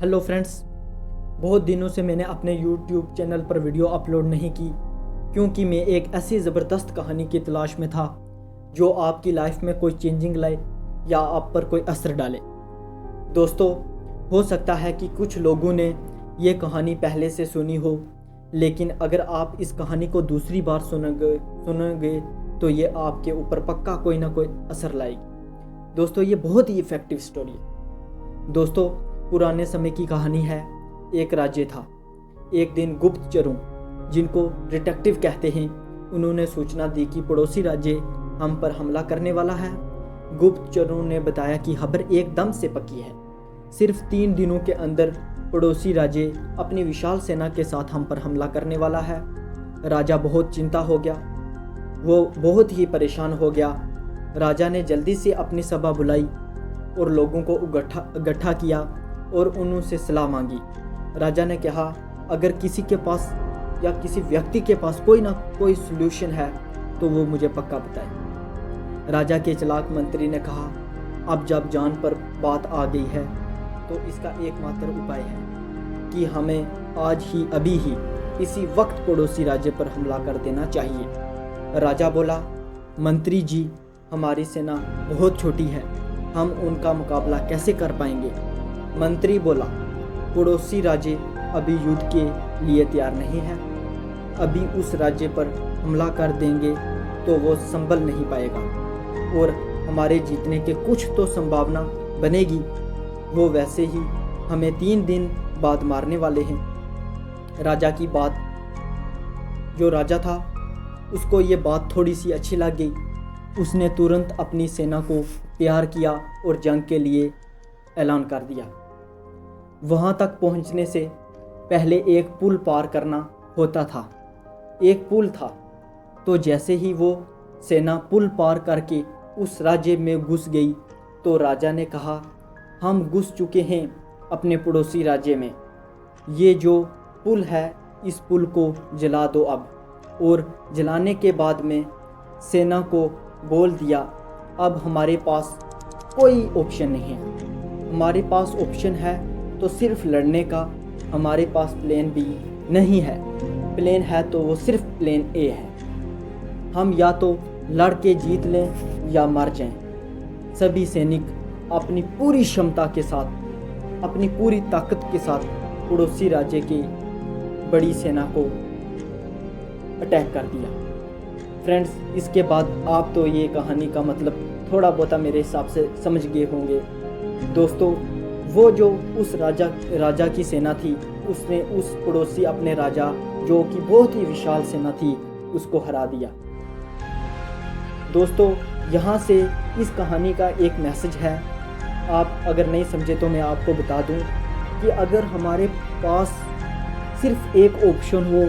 Hello friends, बहुत दिनों से मैंने अपने YouTube चैनल पर वीडियो अपलोड नहीं की क्योंकि मैं एक ऐसी ज़बरदस्त कहानी की तलाश में था जो आपकी लाइफ में कोई चेंजिंग लाए या आप पर कोई असर डाले। दोस्तों, हो सकता है कि कुछ लोगों ने ये कहानी पहले से सुनी हो, लेकिन अगर आप इस कहानी को दूसरी बार सुनोगे तो ये आपके ऊपर पक्का कोई ना कोई असर लाएगी। दोस्तों, ये बहुत ही इफ़ेक्टिव स्टोरी है। दोस्तों, पुराने समय की कहानी है। एक राज्य था। एक दिन गुप्तचरों, जिनको डिटेक्टिव कहते हैं, उन्होंने सूचना दी कि पड़ोसी राज्य हम पर हमला करने वाला है। गुप्तचरों ने बताया कि खबर एकदम से पक्की है। सिर्फ 3 दिनों के अंदर पड़ोसी राज्य अपनी विशाल सेना के साथ हम पर हमला करने वाला है। राजा बहुत चिंता हो गया, वो बहुत ही परेशान हो गया। राजा ने जल्दी से अपनी सभा बुलाई और लोगों को इकट्ठा किया और उनसे सलाह मांगी। राजा ने कहा, अगर किसी के पास या किसी व्यक्ति के पास कोई ना कोई सलूशन है तो वो मुझे पक्का बताए। राजा के चालाक मंत्री ने कहा, अब जब जान पर बात आ गई है तो इसका एकमात्र उपाय है कि हमें आज ही अभी ही इसी वक्त पड़ोसी राज्य पर हमला कर देना चाहिए। राजा बोला, मंत्री जी, हमारी सेना बहुत छोटी है, हम उनका मुकाबला कैसे कर पाएंगे। मंत्री बोला, पड़ोसी राज्य अभी युद्ध के लिए तैयार नहीं है। अभी उस राज्य पर हमला कर देंगे तो वो संभल नहीं पाएगा और हमारे जीतने के कुछ तो संभावना बनेगी। वो वैसे ही हमें 3 दिन बाद मारने वाले हैं। राजा की बात, जो राजा था उसको ये बात थोड़ी सी अच्छी लग गई। उसने तुरंत अपनी सेना को तैयार किया और जंग के लिए ऐलान कर दिया। वहाँ तक पहुँचने से पहले एक पुल पार करना होता था। एक पुल था, तो जैसे ही वो सेना पुल पार करके उस राज्य में घुस गई तो राजा ने कहा, हम घुस चुके हैं अपने पड़ोसी राज्य में। ये जो पुल है, इस पुल को जला दो अब। और जलाने के बाद में सेना को बोल दिया, अब हमारे पास कोई ऑप्शन नहीं है। हमारे पास ऑप्शन है तो सिर्फ लड़ने का। हमारे पास प्लान बी नहीं है। प्लान है तो वो सिर्फ प्लान ए है। हम या तो लड़ के जीत लें या मर जाएं। सभी सैनिक अपनी पूरी क्षमता के साथ, अपनी पूरी ताकत के साथ पड़ोसी राज्य की बड़ी सेना को अटैक कर दिया। फ्रेंड्स, इसके बाद आप तो ये कहानी का मतलब थोड़ा बहुत मेरे हिसाब से समझ गए होंगे। दोस्तों, वो जो उस राजा की सेना थी, उसने उस पड़ोसी अपने राजा, जो कि बहुत ही विशाल सेना थी, उसको हरा दिया। दोस्तों, यहाँ से इस कहानी का एक मैसेज है। आप अगर नहीं समझे तो मैं आपको बता दूँ कि अगर हमारे पास सिर्फ एक ऑप्शन हो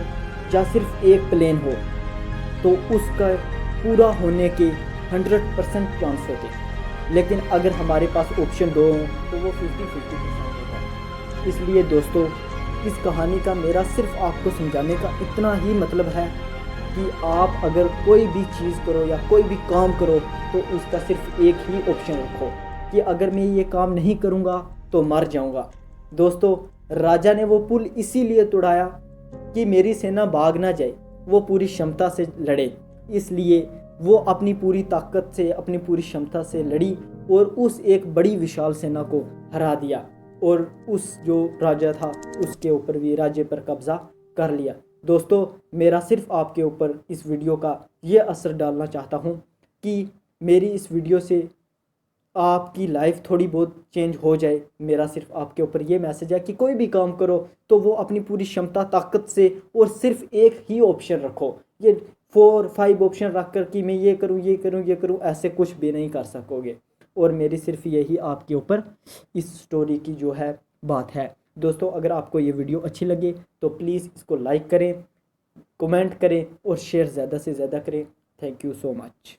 या सिर्फ एक प्लान हो तो उसका पूरा होने के 100% चांस होते हैं। लेकिन अगर हमारे पास ऑप्शन 2 हो तो वो 50-50% होता है। इसलिए दोस्तों, इस कहानी का मेरा सिर्फ आपको समझाने का इतना ही मतलब है कि आप अगर कोई भी चीज़ करो या कोई भी काम करो तो उसका सिर्फ एक ही ऑप्शन रखो कि अगर मैं ये काम नहीं करूँगा तो मर जाऊँगा। दोस्तों, राजा ने वो पुल इसीलिए तोड़ाया कि मेरी सेना भाग ना जाए, वो पूरी क्षमता से लड़े। इसलिए वो अपनी पूरी ताकत से, अपनी पूरी क्षमता से लड़ी और उस एक बड़ी विशाल सेना को हरा दिया और उस जो राजा था उसके ऊपर भी राज्य पर कब्जा कर लिया। दोस्तों, मेरा सिर्फ आपके ऊपर इस वीडियो का ये असर डालना चाहता हूँ कि मेरी इस वीडियो से आपकी लाइफ थोड़ी बहुत चेंज हो जाए। मेरा सिर्फ आपके ऊपर ये मैसेज है कि कोई भी काम करो तो वो अपनी पूरी क्षमता, ताकत से, और सिर्फ एक ही ऑप्शन रखो। ये 4-5 ऑप्शन रख कर कि मैं ये करूँ, ये करूँ, ये करूँ, ऐसे कुछ भी नहीं कर सकोगे। और मेरी सिर्फ यही आपके ऊपर इस स्टोरी की जो है बात है। दोस्तों, अगर आपको ये वीडियो अच्छी लगे तो प्लीज़ इसको लाइक करें, कमेंट करें और शेयर ज़्यादा से ज़्यादा करें। Thank you so much.